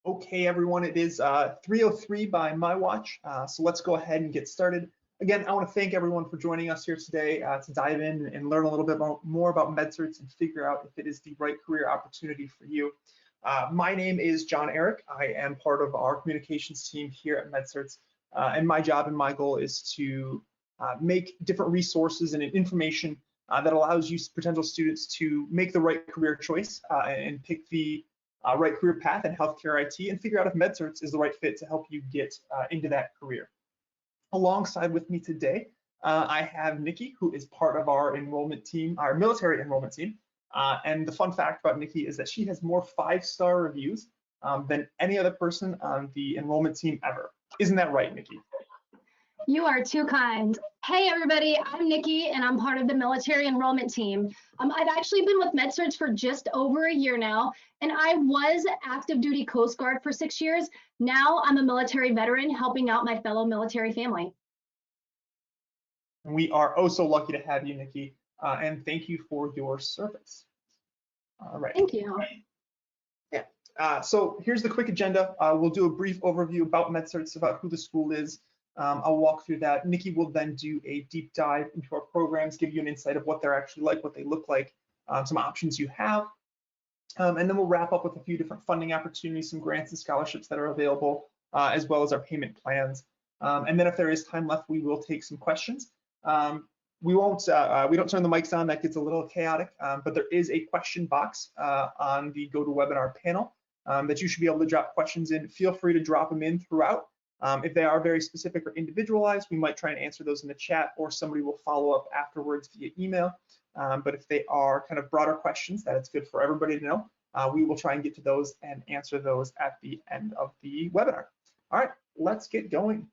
Okay, everyone, it is 3:03 by my watch, so let's go ahead and get started. Again, I want to thank everyone for joining us here today to dive in and learn a little bit more about MedCerts and figure out if it is the right career opportunity for you. My name is John Eric. I am part of our communications team here at MedCerts, and my job and my goal is to make different resources and information that allows you potential students to make the right career choice and pick the right career path in healthcare IT and figure out if MedCerts is the right fit to help you get into that career. Alongside with me today, I have Nikki, who is part of our enrollment team, our military enrollment team. And the fun fact about Nikki is that she has more 5-star reviews than any other person on the enrollment team ever. Isn't that right, Nikki? You are too kind. Hey everybody, I'm Nikki and I'm part of the military enrollment team. I've actually been with MedCerts for just over a year now, and I was active duty Coast Guard for 6 years. Now I'm a military veteran helping out my fellow military family. We are oh so lucky to have you, Nikki, and thank you for your service. All right. Thank you. Yeah. So here's the quick agenda. We'll do a brief overview about MedCerts, about who the school is. I'll walk through that. Nikki will then do a deep dive into our programs, give you an insight of what they're actually like, what they look like, some options you have. And then we'll wrap up with a few different funding opportunities, some grants and scholarships that are available, as well as our payment plans. And then if there is time left, we will take some questions. We don't turn the mics on, that gets a little chaotic, but there is a question box on the GoToWebinar panel that you should be able to drop questions in. Feel free to drop them in throughout. If they are very specific or individualized, we might try and answer those in the chat, or somebody will follow up afterwards via email. But if they are kind of broader questions that it's good for everybody to know, we will try and get to those and answer those at the end of the webinar. All right, let's get going.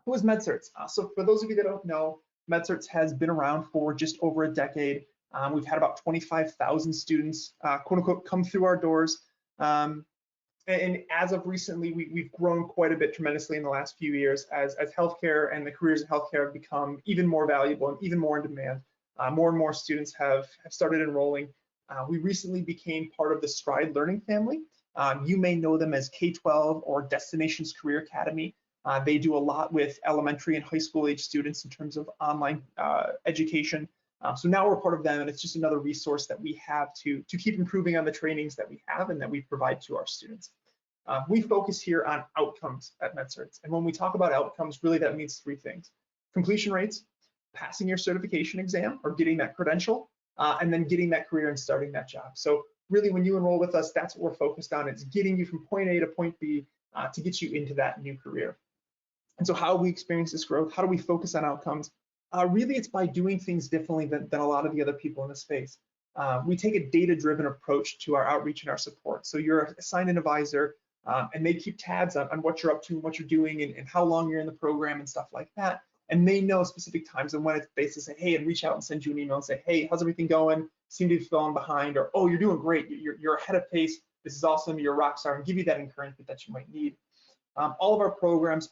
Who is MedCerts? So for those of you that don't know, MedCerts has been around for just over a decade. We've had about 25,000 students, quote unquote, come through our doors. And as of recently, we've grown quite a bit tremendously in the last few years as healthcare and the careers in healthcare have become even more valuable and even more in demand. More and more students have started enrolling. We recently became part of the Stride Learning family. You may know them as K-12 or Destinations Career Academy. They do a lot with elementary and high school age students in terms of online education. So now we're part of them, and it's just another resource that we have to keep improving on the trainings that we have and that we provide to our students. We focus here on outcomes at MedCerts, and when we talk about outcomes, really that means 3 things: completion rates, passing your certification exam or getting that credential, and then getting that career and starting that job. So really, when you enroll with us, that's what we're focused on. It's getting you from point A to point B to get you into that new career. And so how we experience this growth, how do we focus on outcomes? Really, it's by doing things differently than a lot of the other people in the space. We take a data-driven approach to our outreach and our support. So you're assigned an advisor, and they keep tabs on what you're up to and what you're doing and how long you're in the program and stuff like that. And they know specific times and when it's based to say, hey, and reach out and send you an email and say, hey, how's everything going? Seem to be falling behind, or oh, you're doing great. You're ahead of pace. This is awesome. You're a rock star, and give you that encouragement that you might need. All of our programs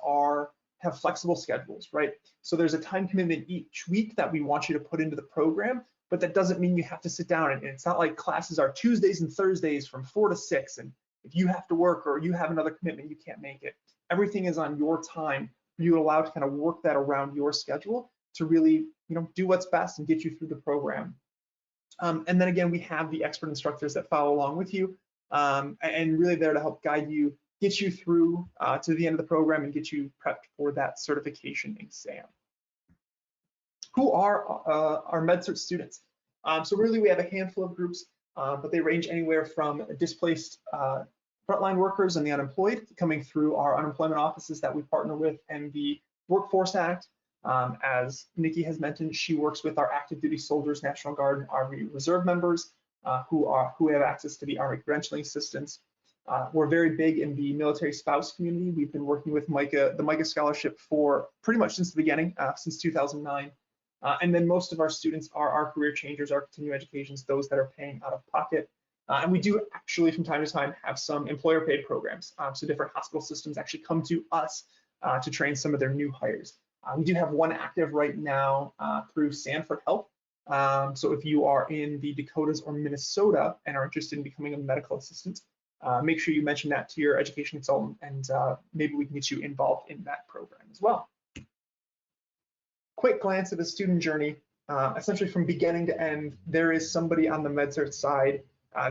have flexible schedules, right? So there's a time commitment each week that we want you to put into the program, but that doesn't mean you have to sit down. And it's not like classes are Tuesdays and Thursdays from 4 to 6, and if you have to work or you have another commitment, you can't make it. Everything is on your time. You're allowed to kind of work that around your schedule to really, do what's best and get you through the program. And then again, we have the expert instructors that follow along with you, and really there to help guide you, get you through to the end of the program and get you prepped for that certification exam. Who are our MedCerts students? So really we have a handful of groups, but they range anywhere from displaced frontline workers and the unemployed coming through our unemployment offices that we partner with and the Workforce Act. As Nikki has mentioned, she works with our active duty soldiers, National Guard, and Army Reserve members who have access to the Army credentialing assistance. We're very big in the military spouse community. We've been working with the MICA scholarship for pretty much since the beginning, since 2009. And then most of our students are our career changers, our continuing educations, those that are paying out of pocket. And we do actually from time to time have some employer paid programs. So different hospital systems actually come to us to train some of their new hires. We do have one active right now through Sanford Health. So if you are in the Dakotas or Minnesota and are interested in becoming a medical assistant, make sure you mention that to your education consultant, and maybe we can get you involved in that program as well. Quick glance at the student journey. Essentially from beginning to end, there is somebody on the MedCerts side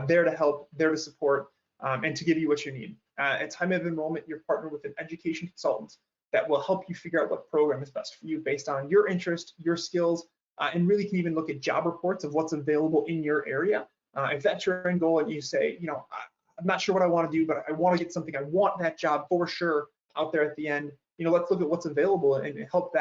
there to help, there to support, and to give you what you need. At time of enrollment, you're partnered with an education consultant that will help you figure out what program is best for you based on your interest, your skills, and really can even look at job reports of what's available in your area. If that's your end goal and you say, you know, I'm not sure what I want to do, but I want to get something, I want that job for sure out there at the end, you know, let's look at what's available and help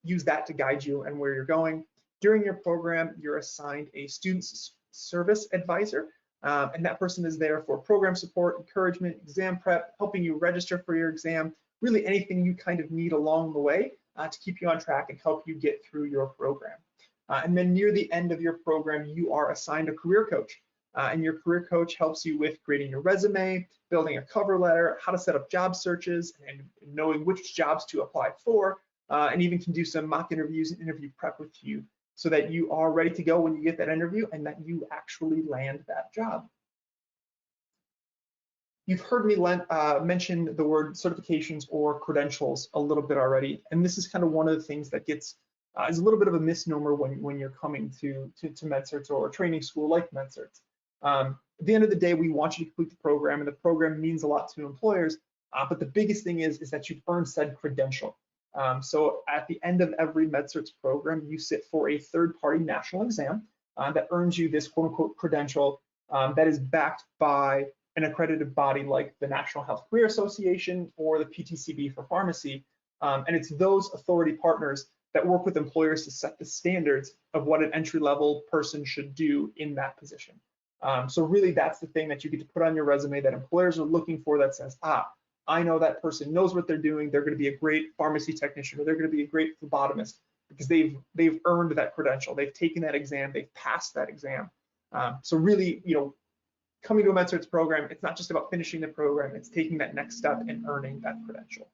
use that to guide you and where you're going. During your program, you're assigned a student service advisor, and that person is there for program support, encouragement, exam prep, helping you register for your exam, really anything you kind of need along the way to keep you on track and help you get through your program. And then near the end of your program, you are assigned a career coach. And your career coach helps you with creating your resume, building a cover letter, how to set up job searches, and knowing which jobs to apply for, and even can do some mock interviews and interview prep with you so that you are ready to go when you get that interview and that you actually land that job. You've heard me mention the word certifications or credentials a little bit already, and this is kind of one of the things that gets is a little bit of a misnomer when you're coming to MedCerts or a training school like MedCerts. At the end of the day, we want you to complete the program, and the program means a lot to employers, but the biggest thing is that you've earned said credential. So at the end of every MedCerts program, you sit for a third-party national exam that earns you this quote-unquote credential that is backed by an accredited body like the National Health Career Association or the PTCB for pharmacy. And it's those authority partners that work with employers to set the standards of what an entry-level person should do in that position. So really that's the thing that you get to put on your resume that employers are looking for, that says, I know that person knows what they're doing. They're going to be a great pharmacy technician, or they're going to be a great phlebotomist because they've earned that credential. They've taken that exam. They've passed that exam. So really, you know, coming to a MedCerts program, it's not just about finishing the program. It's taking that next step and earning that credential.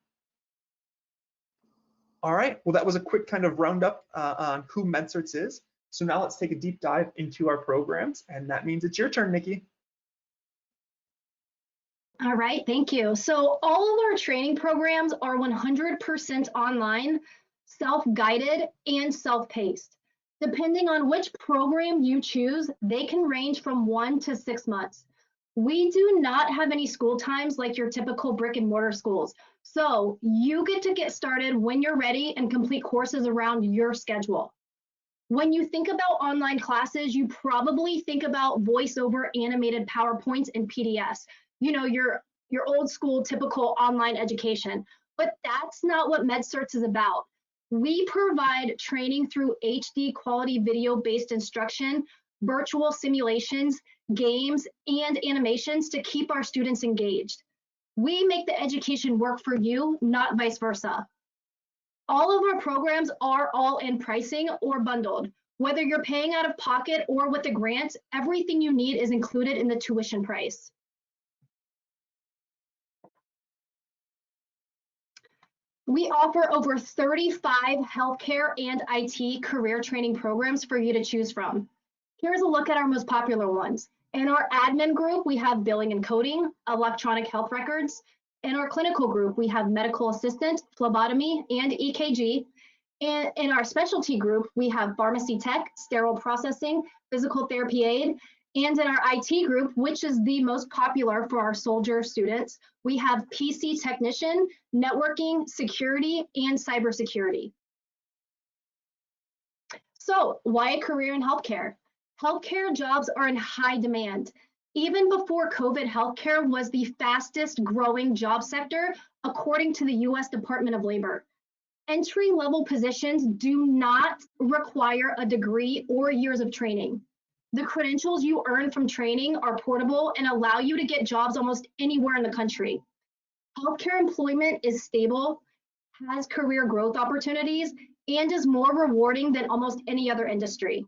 All right. Well, that was a quick kind of roundup on who MedCerts is. So now let's take a deep dive into our programs, and that means it's your turn, Nikki. All right, thank you. So all of our training programs are 100% online, self-guided, and self-paced. Depending on which program you choose, they can range from 1 to 6 months. We do not have any school times like your typical brick and mortar schools. So you get started when you're ready and complete courses around your schedule. When you think about online classes, you probably think about voiceover animated PowerPoints and PDFs. You know, your old school typical online education, but that's not what MedCerts is about. We provide training through HD quality video-based instruction, virtual simulations, games, and animations to keep our students engaged. We make the education work for you, not vice versa. All of our programs are all-in pricing or bundled. Whether you're paying out of pocket or with a grant, everything you need is included in the tuition price. We offer over 35 healthcare and IT career training programs for you to choose from. Here's a look at our most popular ones. In our admin group, we have billing and coding, electronic health records. In our clinical group, we have medical assistant, phlebotomy, and EKG. And in our specialty group, we have pharmacy tech, sterile processing, physical therapy aid. And in our IT group, which is the most popular for our soldier students, we have PC technician, networking, security, and cybersecurity. So why a career in healthcare? Healthcare jobs are in high demand. Even before COVID, healthcare was the fastest growing job sector, according to the US Department of Labor. Entry-level positions do not require a degree or years of training. The credentials you earn from training are portable and allow you to get jobs almost anywhere in the country. Healthcare employment is stable, has career growth opportunities, and is more rewarding than almost any other industry.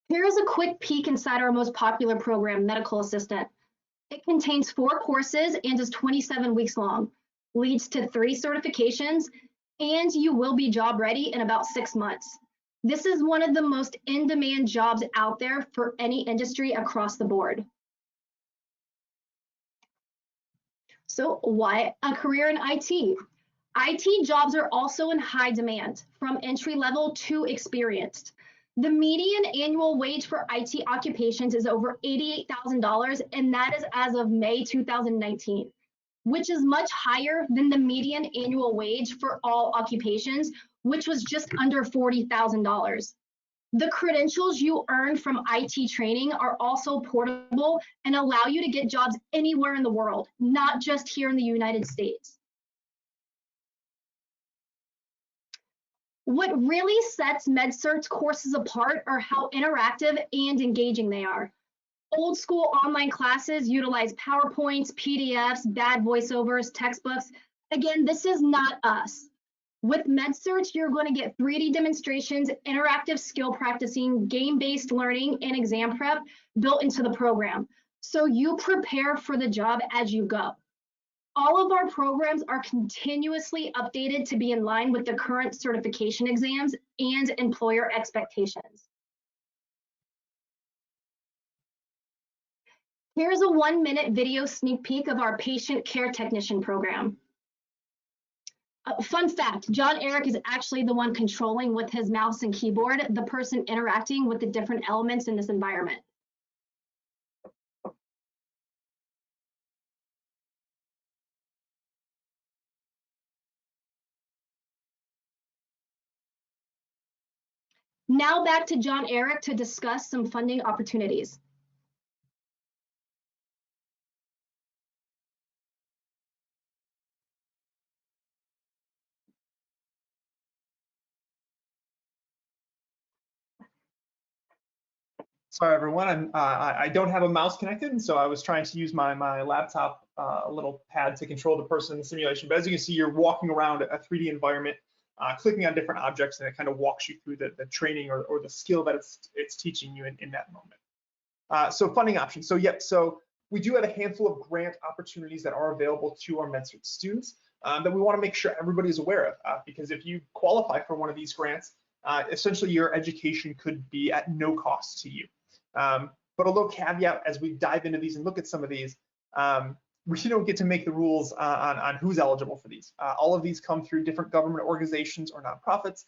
Here's a quick peek inside our most popular program, Medical Assistant. It contains 4 courses and is 27 weeks long, leads to 3 certifications, and you will be job ready in about 6 months. This is one of the most in-demand jobs out there for any industry across the board. So why a career in IT? IT jobs are also in high demand, from entry level to experienced. The median annual wage for IT occupations is over $88,000, and that is as of May 2019, which is much higher than the median annual wage for all occupations, which was just under $40,000. The credentials you earn from IT training are also portable and allow you to get jobs anywhere in the world, not just here in the United States. What really sets MedCerts courses apart are how interactive and engaging they are. Old school online classes utilize PowerPoints, PDFs, bad voiceovers, textbooks. Again, this is not us. With MedCerts, you're going to get 3D demonstrations, interactive skill practicing, game-based learning, and exam prep built into the program. So you prepare for the job as you go. All of our programs are continuously updated to be in line with the current certification exams and employer expectations. Here's a 1-minute video sneak peek of our patient care technician program. Fun fact, John Eric is actually the one controlling with his mouse and keyboard, the person interacting with the different elements in this environment. Now back to John Eric to discuss some funding opportunities. Sorry, everyone. I don't have a mouse connected, and so I was trying to use my laptop, a little pad to control the person in the simulation. But as you can see, you're walking around a 3D environment, clicking on different objects, and it kind of walks you through the training or the skill that it's teaching you in that moment. So funding options. So we do have a handful of grant opportunities that are available to our MedCerts students that we want to make sure everybody is aware of, because if you qualify for one of these grants, essentially your education could be at no cost to you. But a little caveat as we dive into these and look at some of these, we don't get to make the rules on who's eligible for these. All of these come through different government organizations or nonprofits.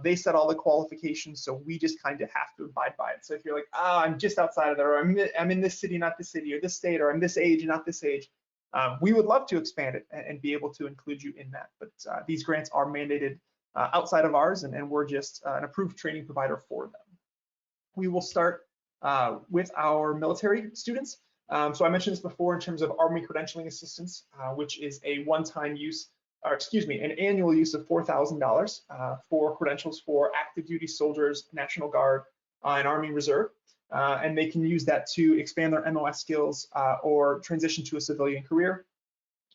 They set all the qualifications, so we just kind of have to abide by it. So if you're like, I'm just outside of there, or I'm in this city, not this city, or this state, or I'm this age and not this age, we would love to expand it and be able to include you in that. But these grants are mandated outside of ours, and we're just an approved training provider for them. We will start with our military students. So I mentioned this before in terms of Army credentialing assistance, which is a one-time use, or excuse me, an annual use of $4,000 for credentials for active duty soldiers, National Guard, and Army Reserve. And they can use that to expand their MOS skills or transition to a civilian career.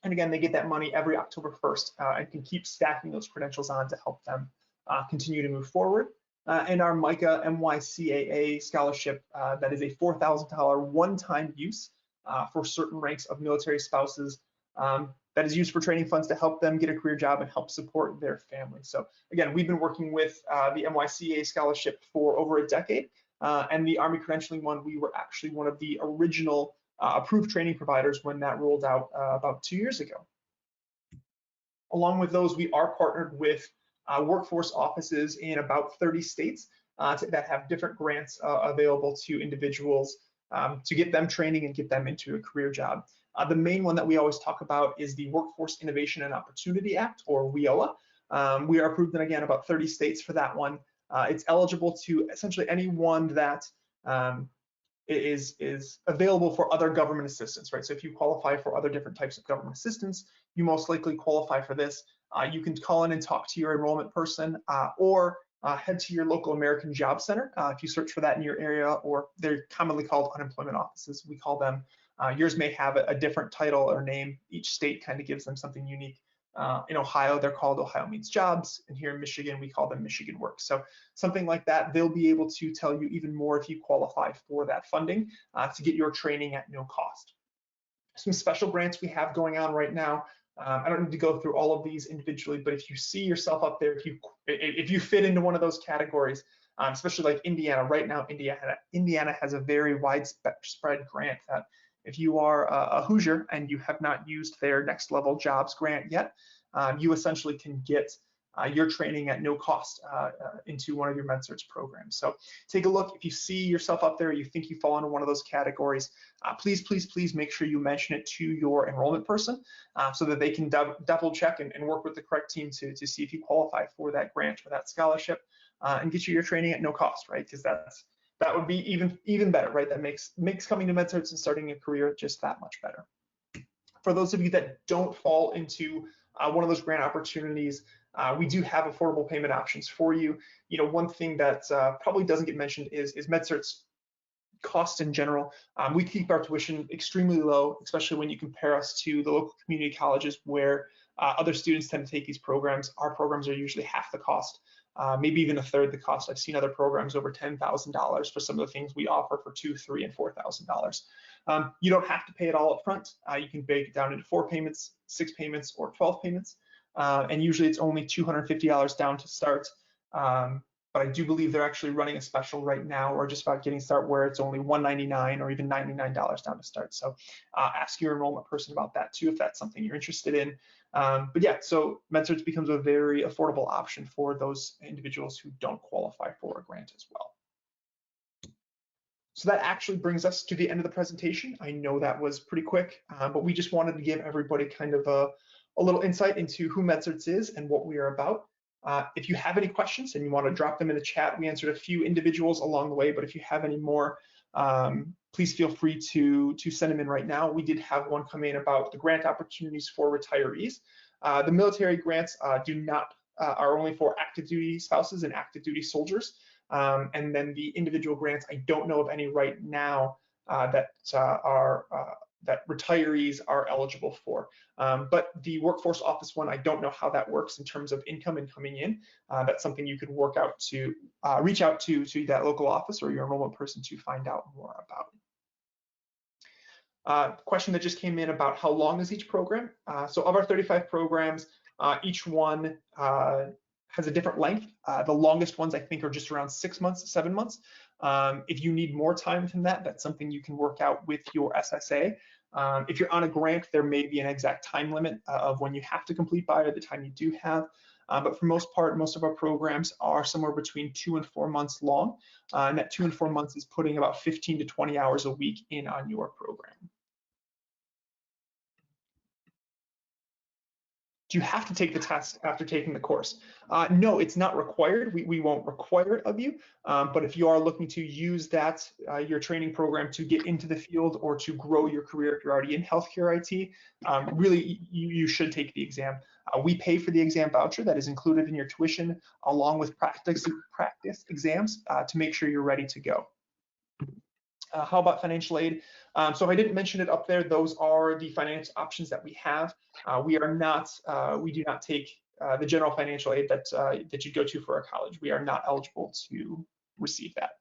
And again, they get that money every October 1st and can keep stacking those credentials on to help them continue to move forward. And our MICA MYCAA scholarship, that is a $4,000 one-time use for certain ranks of military spouses that is used for training funds to help them get a career job and help support their family. So again, we've been working with the MYCAA scholarship for over a decade, and the Army credentialing one, we were actually one of the original approved training providers when that rolled out about 2 years ago. Along with those, we are partnered with workforce offices in about 30 states that have different grants available to individuals to get them training and get them into a career job. The main one that we always talk about is the Workforce Innovation and Opportunity Act, or WIOA. We are approved in, again, about 30 states for that one. It's eligible to essentially anyone that is available for other government assistance, right? So if you qualify for other different types of government assistance, you most likely qualify for this. You can call in and talk to your enrollment person or head to your local American Job Center if you search for that in your area, or they're commonly called unemployment offices, we call them. Yours may have a different title or name. Each state kind of gives them something unique. In Ohio, they're called Ohio Means Jobs, and here in Michigan, we call them Michigan Works. So something like that, they'll be able to tell you even more if you qualify for that funding to get your training at no cost. Some special grants we have going on right now. I don't need to go through all of these individually, but if you see yourself up there, if you fit into one of those categories, especially like Indiana, right now, Indiana has a very widespread grant that if you are a Hoosier and you have not used their next level jobs grant yet, you essentially can get your training at no cost into one of your MedCerts programs. So take a look. If you see yourself up there, you think you fall into one of those categories, please, please, please make sure you mention it to your enrollment person so that they can double check and work with the correct team to see if you qualify for that grant or that scholarship and get you your training at no cost, right? Because that would be even better, right? That makes coming to MedCerts and starting a career just that much better. For those of you that don't fall into one of those grant opportunities, we do have affordable payment options for you. You know, one thing that probably doesn't get mentioned is MedCerts costs in general. We keep our tuition extremely low, especially when you compare us to the local community colleges where other students tend to take these programs. Our programs are usually half the cost, maybe even a third the cost. I've seen other programs over $10,000 for some of the things we offer for $2,000, $3,000, and $4,000. You don't have to pay it all up front. You can break it down into 4 payments, 6 payments, or 12 payments. And usually it's only $250 down to start. But I do believe they're actually running a special right now or just about getting started where it's only $199 or even $99 down to start. So ask your enrollment person about that too if that's something you're interested in. But yeah, so MedCerts becomes a very affordable option for those individuals who don't qualify for a grant as well. So that actually brings us to the end of the presentation. I know that was pretty quick, but we just wanted to give everybody kind of a little insight into who MedCerts is and what we are about. If you have any questions and you want to drop them in the chat, we answered a few individuals along the way, but if you have any more, please feel free to send them in right now. We did have one come in about the grant opportunities for retirees. The military grants are only for active duty spouses and active duty soldiers. And then the individual grants, I don't know of any right now that retirees are eligible for. But the workforce office one, I don't know how that works in terms of income and coming in. That's something you could work out to reach out to that local office or your enrollment person to find out more about. Question that just came in about how long is each program? So of our 35 programs, each one has a different length. The longest ones I think are just around 6 months, 7 months. If you need more time than that, that's something you can work out with your SSA. If you're on a grant, there may be an exact time limit of when you have to complete by or the time you do have. But for most part, most of our programs are somewhere between 2 and 4 months long. And that 2 and 4 months is putting about 15 to 20 hours a week in on your program. Do you have to take the test after taking the course? No, it's not required. We won't require it of you. But if you are looking to use that, your training program to get into the field or to grow your career, if you're already in healthcare IT, really you should take the exam. We pay for the exam voucher that is included in your tuition along with practice exams to make sure you're ready to go. How about financial aid? So if I didn't mention it up there, those are the finance options that we have. We do not take the general financial aid that you go to for a college. We are not eligible to receive that.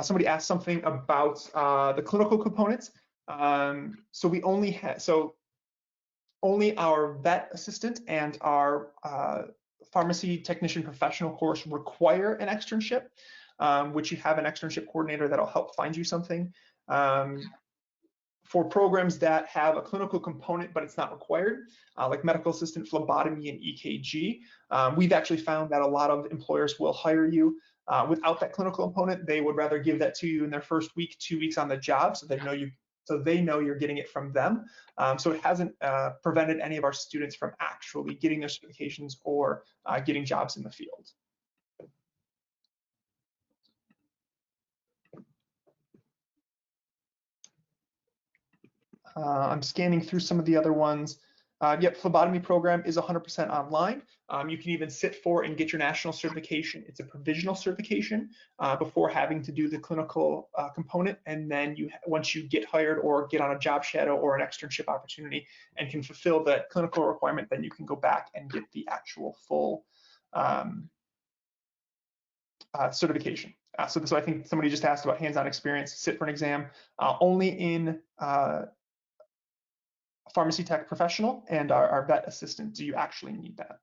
Somebody asked something about the clinical components. So we only only our vet assistant and our pharmacy technician professional course require an externship, which you have an externship coordinator that'll help find you something. For programs that have a clinical component but it's not required, like medical assistant, phlebotomy, and EKG, we've actually found that a lot of employers will hire you without that clinical component. They would rather give that to you in their first week, 2 weeks on the job, so they know you're getting it from them. So it hasn't prevented any of our students from actually getting their certifications or getting jobs in the field. I'm scanning through some of the other ones. Yep, phlebotomy program is 100% online. You can even sit for and get your national certification. It's a provisional certification before having to do the clinical component. And then once you get hired or get on a job shadow or an externship opportunity and can fulfill that clinical requirement, then you can go back and get the actual full certification. So I think somebody just asked about hands-on experience, sit for an exam. Only in pharmacy tech professional and our vet assistant. Do you actually need that?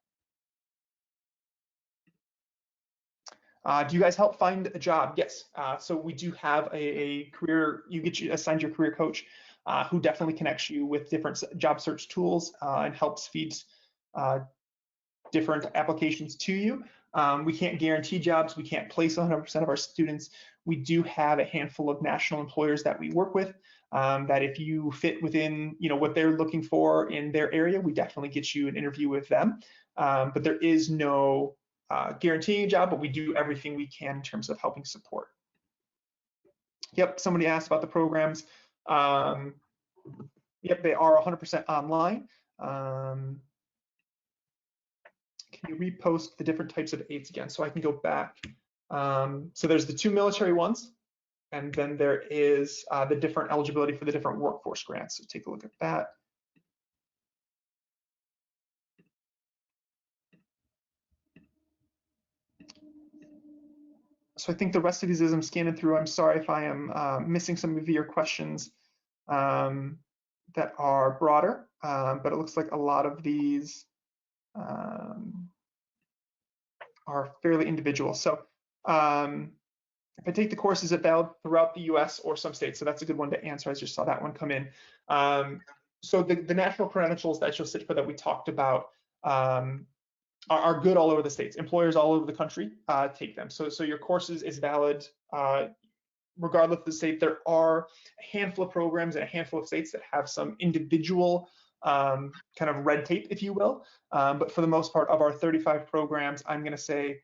Do you guys help find a job? Yes. So we do have a career, you get assigned your career coach who definitely connects you with different job search tools and helps feed different applications to you. We can't guarantee jobs. We can't place 100% of our students. We do have a handful of national employers that we work with that if you fit within what they're looking for in their area, we definitely get you an interview with them. But there is no guaranteeing a job, but we do everything we can in terms of helping support. Yep, somebody asked about the programs. Yep, they are 100% online. Can you repost the different types of aids again so I can go back? So there's the 2 military ones, and then there is the different eligibility for the different workforce grants. So take a look at that. So I think the rest of these as I'm scanning through, I'm sorry if I am missing some of your questions that are broader, but it looks like a lot of these are fairly individual. So if I take the course, is it valid throughout the US or some states? So that's a good one to answer. I just saw that one come in. So the national credentials that you'll sit for that we talked about are good all over the states. Employers all over the country take them. So your course is valid regardless of the state. There are a handful of programs in a handful of states that have some individual kind of red tape, if you will. But for the most part of our 35 programs, I'm going to say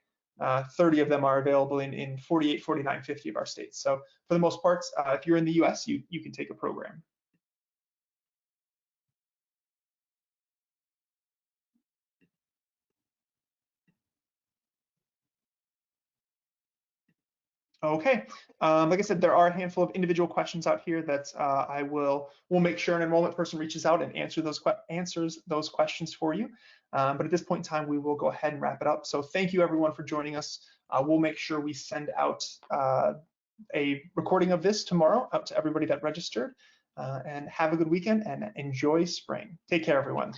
30 of them are available in 48, 49, 50 of our states. So for the most part, if you're in the US, you can take a program. Okay, like I said, there are a handful of individual questions out here that we'll make sure an enrollment person reaches out and answers those questions for you. But at this point in time, we will go ahead and wrap it up. So thank you everyone for joining us. We'll make sure we send out a recording of this tomorrow out to everybody that registered. And have a good weekend and enjoy spring. Take care, everyone.